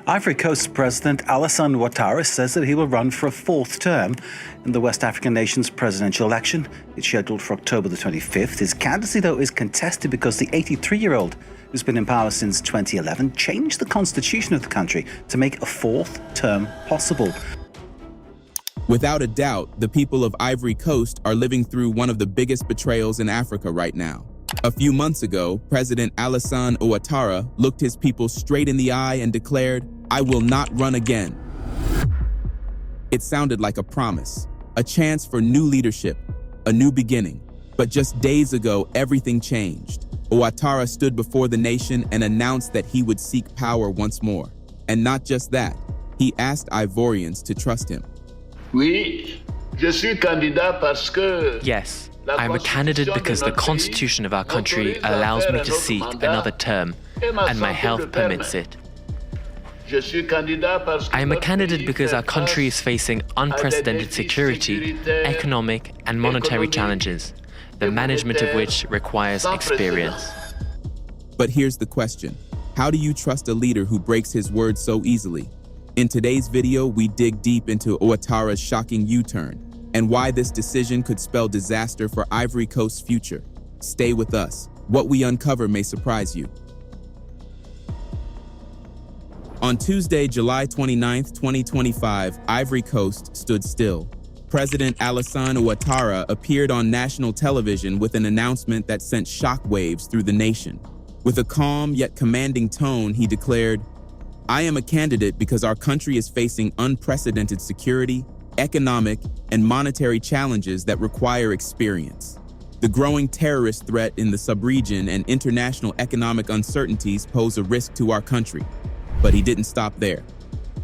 Ivory Coast President Alassane Ouattara says that he will run for a fourth term in the West African nation's presidential election. It's scheduled for October the 25th. His candidacy, though, is contested because the 83-year-old, who's been in power since 2011, changed the constitution of the country to make a fourth term possible. Without a doubt, the people of Ivory Coast are living through one of the biggest betrayals in Africa right now. A few months ago, President Alassane Ouattara looked his people straight in the eye and declared, "I will not run again." It sounded like a promise, a chance for new leadership, a new beginning. But just days ago, everything changed. Ouattara stood before the nation and announced that he would seek power once more. And not just that, he asked Ivorians to trust him. Oui, je suis candidat parce que... Yes, I am a candidate because the constitution of our country allows me to seek another term, and my health permits it. I am a candidate because our country is facing unprecedented security, economic and monetary challenges, the management of which requires experience. But here's the question. How do you trust a leader who breaks his word so easily? In today's video, we dig deep into Ouattara's shocking U-turn and why this decision could spell disaster for Ivory Coast's future. Stay with us. What we uncover may surprise you. On Tuesday, July 29, 2025, Ivory Coast stood still. President Alassane Ouattara appeared on national television with an announcement that sent shockwaves through the nation. With a calm yet commanding tone, he declared, "I am a candidate because our country is facing unprecedented security, economic, and monetary challenges that require experience. The growing terrorist threat in the sub-region and international economic uncertainties pose a risk to our country." But he didn't stop there.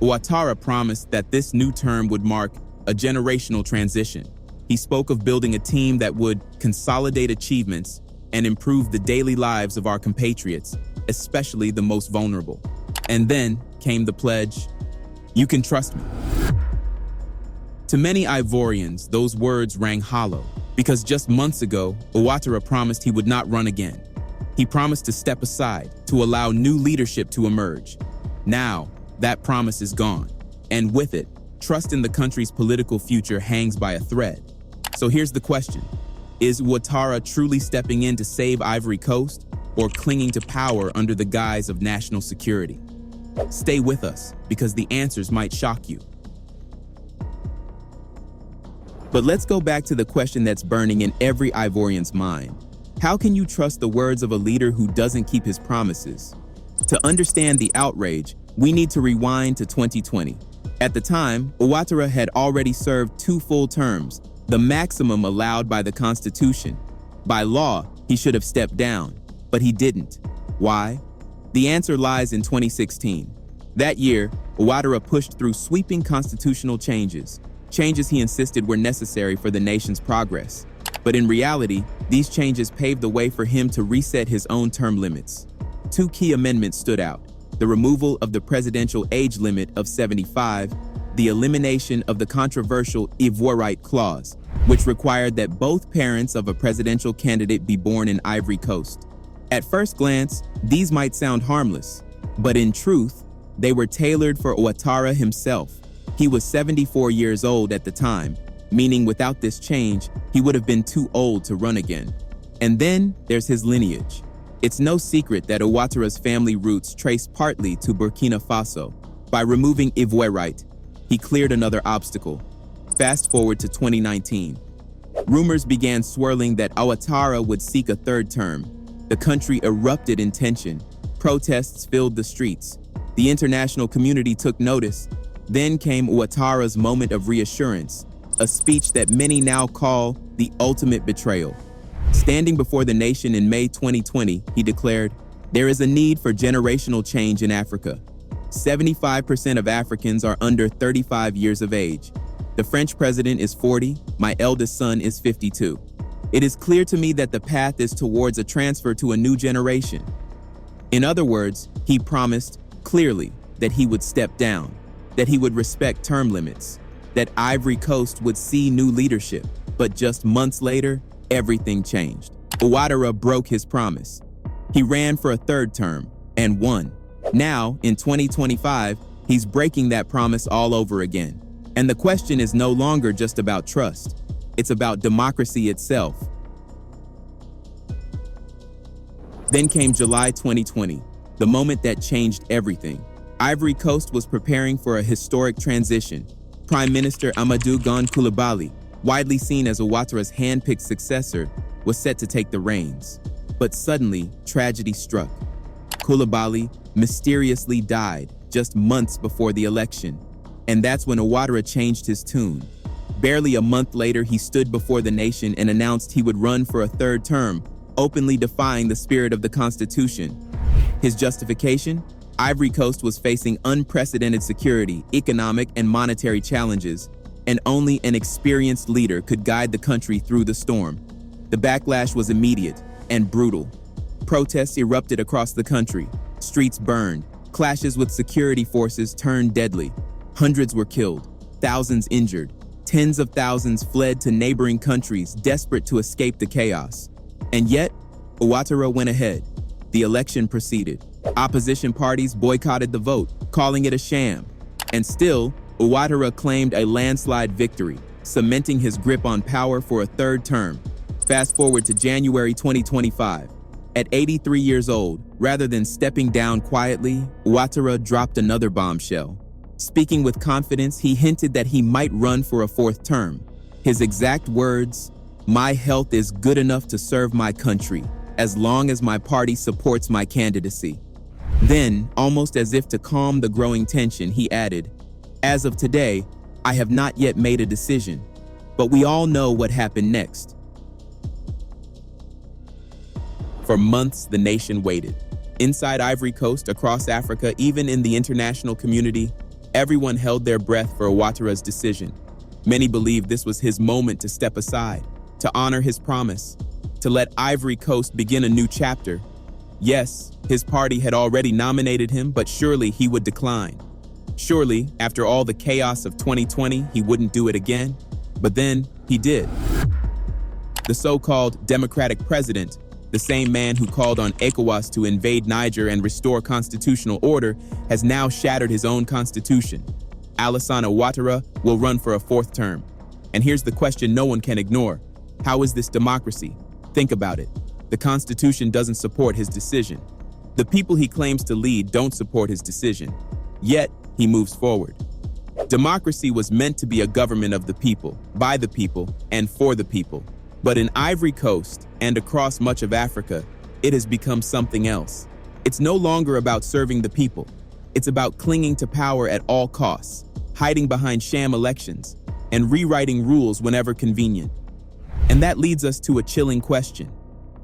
Ouattara promised that this new term would mark a generational transition. He spoke of building a team that would consolidate achievements and improve the daily lives of our compatriots, especially the most vulnerable. And then came the pledge, "You can trust me." To many Ivorians, those words rang hollow, because just months ago, Ouattara promised he would not run again. He promised to step aside, to allow new leadership to emerge. Now, that promise is gone, and with it, trust in the country's political future hangs by a thread. So here's the question. Is Ouattara truly stepping in to save Ivory Coast, or clinging to power under the guise of national security? Stay with us, because the answers might shock you. But let's go back to the question that's burning in every Ivorian's mind. How can you trust the words of a leader who doesn't keep his promises? To understand the outrage, we need to rewind to 2020. At the time, Ouattara had already served 2 full terms, the maximum allowed by the Constitution. By law, he should have stepped down, but he didn't. Why? The answer lies in 2016. That year, Ouattara pushed through sweeping constitutional changes he insisted were necessary for the nation's progress. But in reality, these changes paved the way for him to reset his own term limits. 2 key amendments stood out: the removal of the presidential age limit of 75, the elimination of the controversial Ivorian clause, which required that both parents of a presidential candidate be born in Ivory Coast. At first glance, these might sound harmless, but in truth, they were tailored for Ouattara himself. He was 74 years old at the time, meaning without this change, he would have been too old to run again. And then there's his lineage. It's no secret that Ouattara's family roots trace partly to Burkina Faso. By removing Ivorian, he cleared another obstacle. Fast forward to 2019. Rumors began swirling that Ouattara would seek a third term. The country erupted in tension. Protests filled the streets. The international community took notice. Then came Ouattara's moment of reassurance, a speech that many now call the ultimate betrayal. Standing before the nation in May 2020, he declared, "There is a need for generational change in Africa. 75% of Africans are under 35 years of age. The French president is 40, my eldest son is 52. It is clear to me that the path is towards a transfer to a new generation." In other words, he promised clearly that he would step down, that he would respect term limits, that Ivory Coast would see new leadership. But just months later, everything changed. Ouattara broke his promise. He ran for a third term and won. Now, in 2025, He's breaking that promise all over again. And the question is no longer just about trust. It's about democracy itself. Then came July 2020, the moment that changed everything. Ivory Coast was preparing for a historic transition. Prime Minister Amadou Gon Coulibaly, widely seen as Ouattara's hand-picked successor, was set to take the reins. But suddenly, tragedy struck. Coulibaly mysteriously died just months before the election. And that's when Ouattara changed his tune. Barely a month later, he stood before the nation and announced he would run for a third term, openly defying the spirit of the Constitution. His justification? Ivory Coast was facing unprecedented security, economic, and monetary challenges, and only an experienced leader could guide the country through the storm. The backlash was immediate and brutal. Protests erupted across the country. Streets burned. Clashes with security forces turned deadly. Hundreds were killed, thousands injured. Tens of thousands fled to neighboring countries, desperate to escape the chaos. And yet, Ouattara went ahead. The election proceeded. Opposition parties boycotted the vote, calling it a sham. And still, Ouattara claimed a landslide victory, cementing his grip on power for a third term. Fast forward to January 2025. At 83 years old, rather than stepping down quietly, Ouattara dropped another bombshell. Speaking with confidence, he hinted that he might run for a fourth term. His exact words, "My health is good enough to serve my country, as long as my party supports my candidacy." Then, almost as if to calm the growing tension, he added, "As of today, I have not yet made a decision, but we all know what happened next." For months, the nation waited. Inside Ivory Coast, across Africa, even in the international community, everyone held their breath for Ouattara's decision. Many believed this was his moment to step aside, to honor his promise, to let Ivory Coast begin a new chapter. Yes, his party had already nominated him, but surely he would decline. Surely, after all the chaos of 2020, he wouldn't do it again. But then, he did. The so-called democratic president, the same man who called on ECOWAS to invade Niger and restore constitutional order, has now shattered his own constitution. Alassane Ouattara will run for a fourth term. And here's the question no one can ignore. How is this democracy? Think about it. The Constitution doesn't support his decision. The people he claims to lead don't support his decision. Yet, he moves forward. Democracy was meant to be a government of the people, by the people, and for the people. But in Ivory Coast and across much of Africa, it has become something else. It's no longer about serving the people. It's about clinging to power at all costs, hiding behind sham elections, and rewriting rules whenever convenient. And that leads us to a chilling question.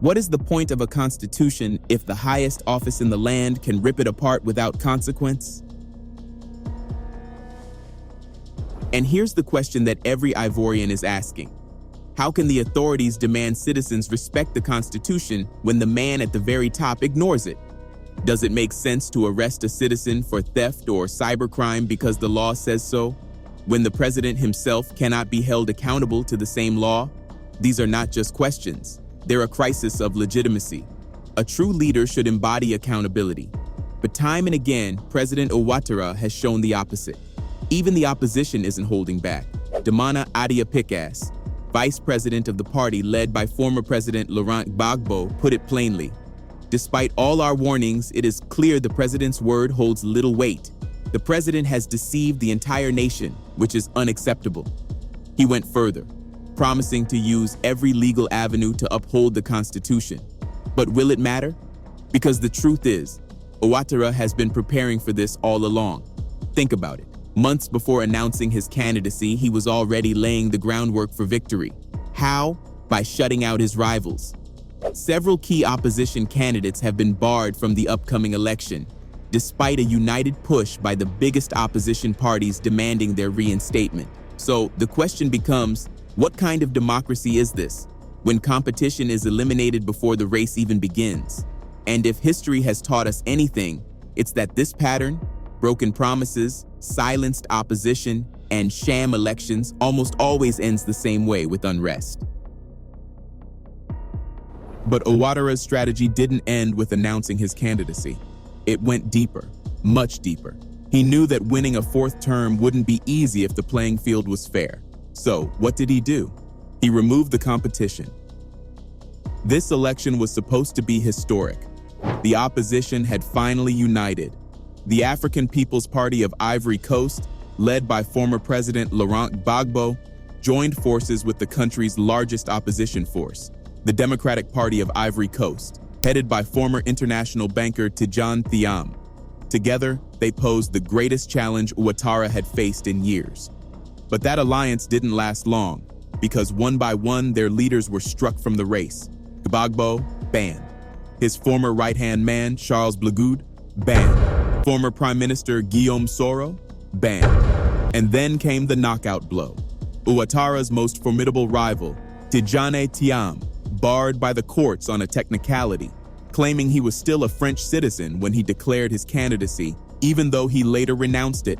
What is the point of a constitution if the highest office in the land can rip it apart without consequence? And here's the question that every Ivorian is asking. How can the authorities demand citizens respect the Constitution when the man at the very top ignores it? Does it make sense to arrest a citizen for theft or cybercrime because the law says so, when the president himself cannot be held accountable to the same law? These are not just questions. They're a crisis of legitimacy. A true leader should embody accountability. But time and again, President Ouattara has shown the opposite. Even the opposition isn't holding back. Damana Adia Picas, vice president of the party led by former President Laurent Gbagbo, put it plainly. Despite all our warnings, it is clear the president's word holds little weight. The president has deceived the entire nation, which is unacceptable. He went further, promising to use every legal avenue to uphold the Constitution. But will it matter? Because the truth is, Ouattara has been preparing for this all along. Think about it. Months before announcing his candidacy, he was already laying the groundwork for victory. How? By shutting out his rivals. Several key opposition candidates have been barred from the upcoming election, despite a united push by the biggest opposition parties demanding their reinstatement. So the question becomes, what kind of democracy is this, when competition is eliminated before the race even begins? And if history has taught us anything, it's that this pattern, broken promises, silenced opposition, and sham elections almost always ends the same way, with unrest. But Ouattara's strategy didn't end with announcing his candidacy. It went deeper, much deeper. He knew that winning a fourth term wouldn't be easy if the playing field was fair. So, what did he do? He removed the competition. This election was supposed to be historic. The opposition had finally united. The African People's Party of Ivory Coast, led by former President Laurent Gbagbo, joined forces with the country's largest opposition force, the Democratic Party of Ivory Coast, headed by former international banker Tidjane Thiam. Together, they posed the greatest challenge Ouattara had faced in years. But that alliance didn't last long, because one by one their leaders were struck from the race. Gbagbo, banned. His former right-hand man, Charles Blegoud, banned. Former Prime Minister Guillaume Soro, banned. And then came the knockout blow. Ouattara's most formidable rival, Tidjane Thiam, barred by the courts on a technicality, claiming he was still a French citizen when he declared his candidacy, even though he later renounced it.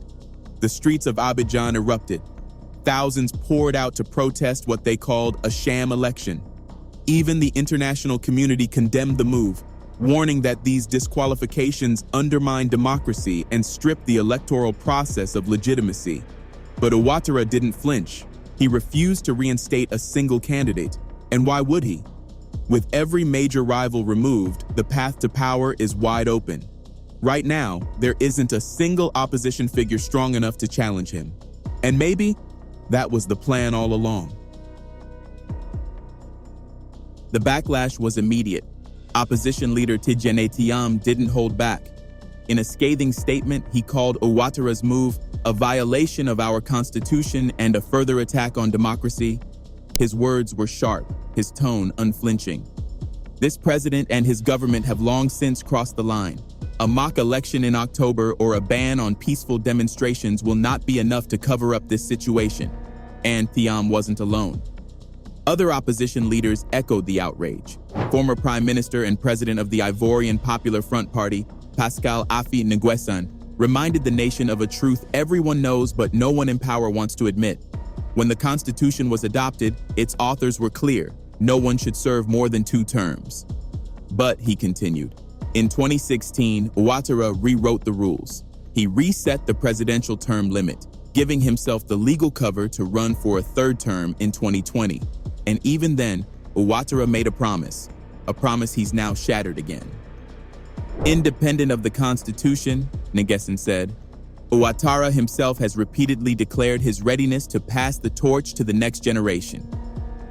The streets of Abidjan erupted. Thousands poured out to protest what they called a sham election. Even the international community condemned the move, warning that these disqualifications undermine democracy and strip the electoral process of legitimacy. But Ouattara didn't flinch. He refused to reinstate a single candidate. And why would he? With every major rival removed, the path to power is wide open. Right now, there isn't a single opposition figure strong enough to challenge him. And maybe that was the plan all along. The backlash was immediate. Opposition leader Tidjane Thiam didn't hold back. In a scathing statement, he called Ouattara's move a violation of our constitution and a further attack on democracy. His words were sharp, his tone unflinching. This president and his government have long since crossed the line. A mock election in October or a ban on peaceful demonstrations will not be enough to cover up this situation. And Thiam wasn't alone. Other opposition leaders echoed the outrage. Former Prime Minister and President of the Ivorian Popular Front Party, Pascal Affi N'Guessan, reminded the nation of a truth everyone knows but no one in power wants to admit. When the Constitution was adopted, its authors were clear: no one should serve more than 2 terms. But, he continued, in 2016, Ouattara rewrote the rules. He reset the presidential term limit, giving himself the legal cover to run for a 3rd term in 2020. And even then, Ouattara made a promise he's now shattered again. Independent of the Constitution, N'Guessan said, Ouattara himself has repeatedly declared his readiness to pass the torch to the next generation.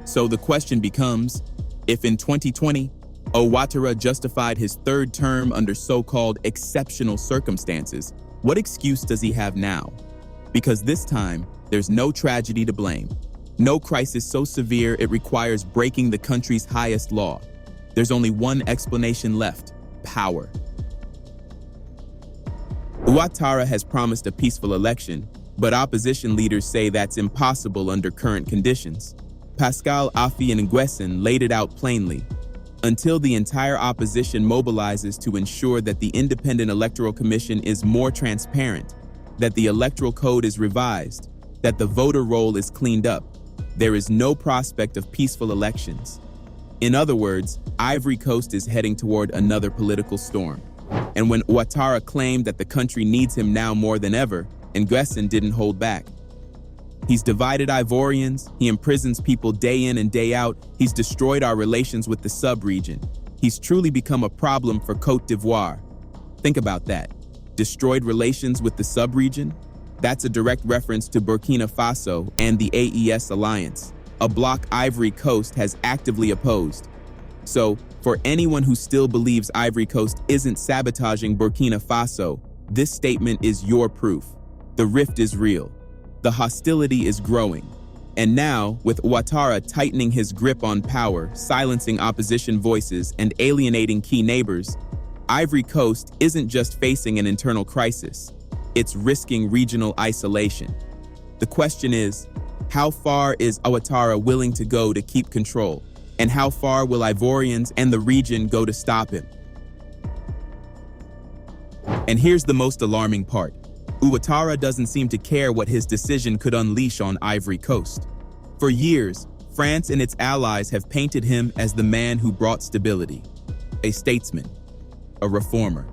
So the question becomes, if in 2020, Ouattara justified his 3rd term under so-called exceptional circumstances, what excuse does he have now? Because this time, there's no tragedy to blame. No crisis so severe it requires breaking the country's highest law. There's only one explanation left: power. Ouattara has promised a peaceful election, but opposition leaders say that's impossible under current conditions. Pascal Affi N'Guessan laid it out plainly. Until the entire opposition mobilizes to ensure that the Independent Electoral Commission is more transparent, that the Electoral Code is revised, that the voter roll is cleaned up, there is no prospect of peaceful elections. In other words, Ivory Coast is heading toward another political storm. And when Ouattara claimed that the country needs him now more than ever, N'Guessan didn't hold back. He's divided Ivorians, he imprisons people day in and day out, he's destroyed our relations with the sub-region. He's truly become a problem for Côte d'Ivoire. Think about that. Destroyed relations with the sub-region? That's a direct reference to Burkina Faso and the AES alliance, a bloc Ivory Coast has actively opposed. So, for anyone who still believes Ivory Coast isn't sabotaging Burkina Faso, this statement is your proof. The rift is real. The hostility is growing. And now, with Ouattara tightening his grip on power, silencing opposition voices, and alienating key neighbors, Ivory Coast isn't just facing an internal crisis, it's risking regional isolation. The question is, how far is Ouattara willing to go to keep control? And how far will Ivorians and the region go to stop him? And here's the most alarming part. Ouattara doesn't seem to care what his decision could unleash on Ivory Coast. For years, France and its allies have painted him as the man who brought stability, a statesman, a reformer.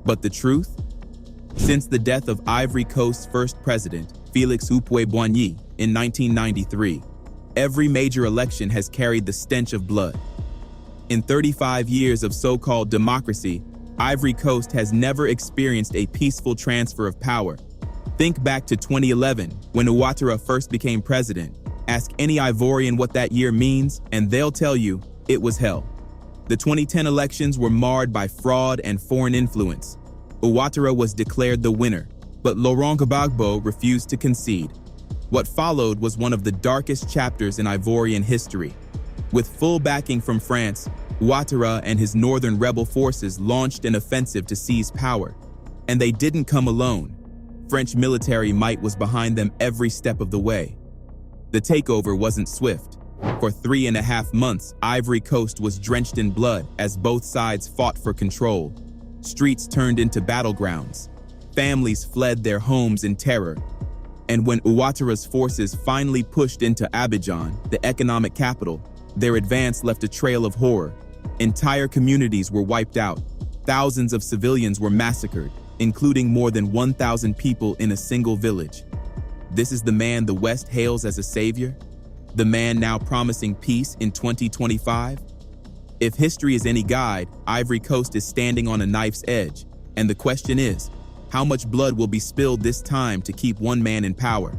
But the truth? Since the death of Ivory Coast's first president, Félix Houphouët-Boigny, in 1993, every major election has carried the stench of blood. In 35 years of so-called democracy, Ivory Coast has never experienced a peaceful transfer of power. Think back to 2011, when Ouattara first became president. Ask any Ivorian what that year means, and they'll tell you it was hell. The 2010 elections were marred by fraud and foreign influence. Ouattara was declared the winner, but Laurent Gbagbo refused to concede. What followed was one of the darkest chapters in Ivorian history. With full backing from France, Ouattara and his northern rebel forces launched an offensive to seize power. And they didn't come alone. French military might was behind them every step of the way. The takeover wasn't swift. For 3.5 months, Ivory Coast was drenched in blood as both sides fought for control. Streets turned into battlegrounds. Families fled their homes in terror. And when Ouattara's forces finally pushed into Abidjan, the economic capital, their advance left a trail of horror. Entire communities were wiped out. Thousands of civilians were massacred, including more than 1,000 people in a single village. This is the man the West hails as a savior? The man now promising peace in 2025? If history is any guide, Ivory Coast is standing on a knife's edge. And the question is, how much blood will be spilled this time to keep one man in power?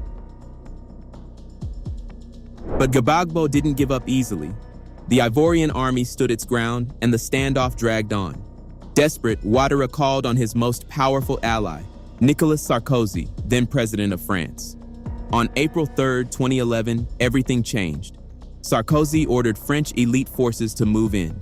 But Gbagbo didn't give up easily. The Ivorian army stood its ground, and the standoff dragged on. Desperate, Ouattara called on his most powerful ally, Nicolas Sarkozy, then president of France. On April 3, 2011, everything changed. Sarkozy ordered French elite forces to move in.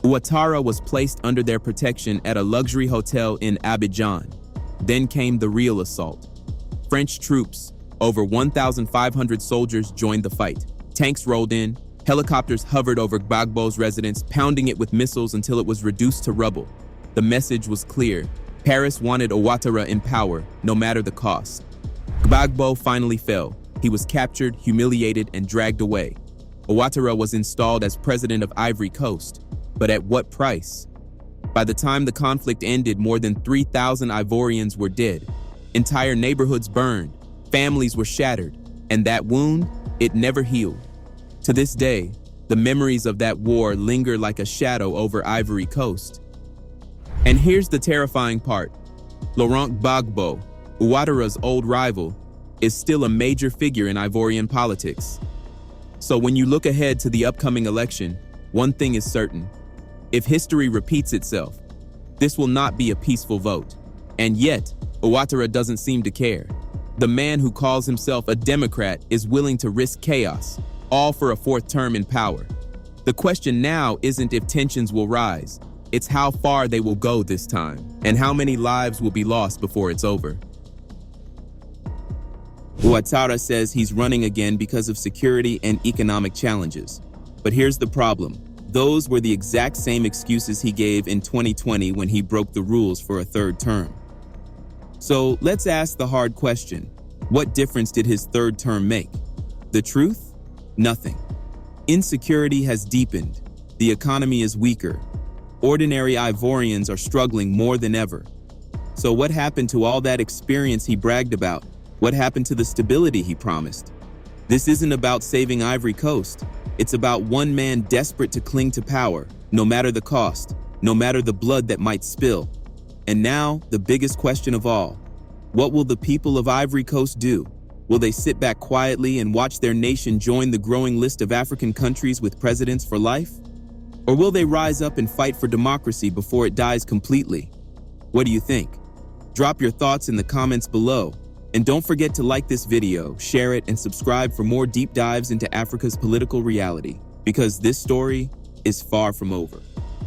Ouattara was placed under their protection at a luxury hotel in Abidjan. Then came the real assault. French troops, over 1,500 soldiers, joined the fight. Tanks rolled in, helicopters hovered over Gbagbo's residence, pounding it with missiles until it was reduced to rubble. The message was clear. Paris wanted Ouattara in power, no matter the cost. Gbagbo finally fell. He was captured, humiliated, and dragged away. Ouattara was installed as president of Ivory Coast, but at what price? By the time the conflict ended, more than 3,000 Ivorians were dead. Entire neighborhoods burned, families were shattered, and that wound, it never healed. To this day, the memories of that war linger like a shadow over Ivory Coast. And here's the terrifying part. Laurent Gbagbo, Ouattara's old rival, is still a major figure in Ivorian politics. So when you look ahead to the upcoming election, one thing is certain. If history repeats itself, this will not be a peaceful vote. And yet, Ouattara doesn't seem to care. The man who calls himself a Democrat is willing to risk chaos, all for a fourth term in power. The question now isn't if tensions will rise, it's how far they will go this time, and how many lives will be lost before it's over. Ouattara says he's running again because of security and economic challenges. But here's the problem. Those were the exact same excuses he gave in 2020 when he broke the rules for a third term. So let's ask the hard question. What difference did his third term make? The truth? Nothing. Insecurity has deepened. The economy is weaker. Ordinary Ivorians are struggling more than ever. So what happened to all that experience he bragged about? What happened to the stability he promised? This isn't about saving Ivory Coast. It's about one man desperate to cling to power, no matter the cost, no matter the blood that might spill. And now, the biggest question of all. What will the people of Ivory Coast do? Will they sit back quietly and watch their nation join the growing list of African countries with presidents for life? Or will they rise up and fight for democracy before it dies completely? What do you think? Drop your thoughts in the comments below. And don't forget to like this video, share it, and subscribe for more deep dives into Africa's political reality, because this story is far from over.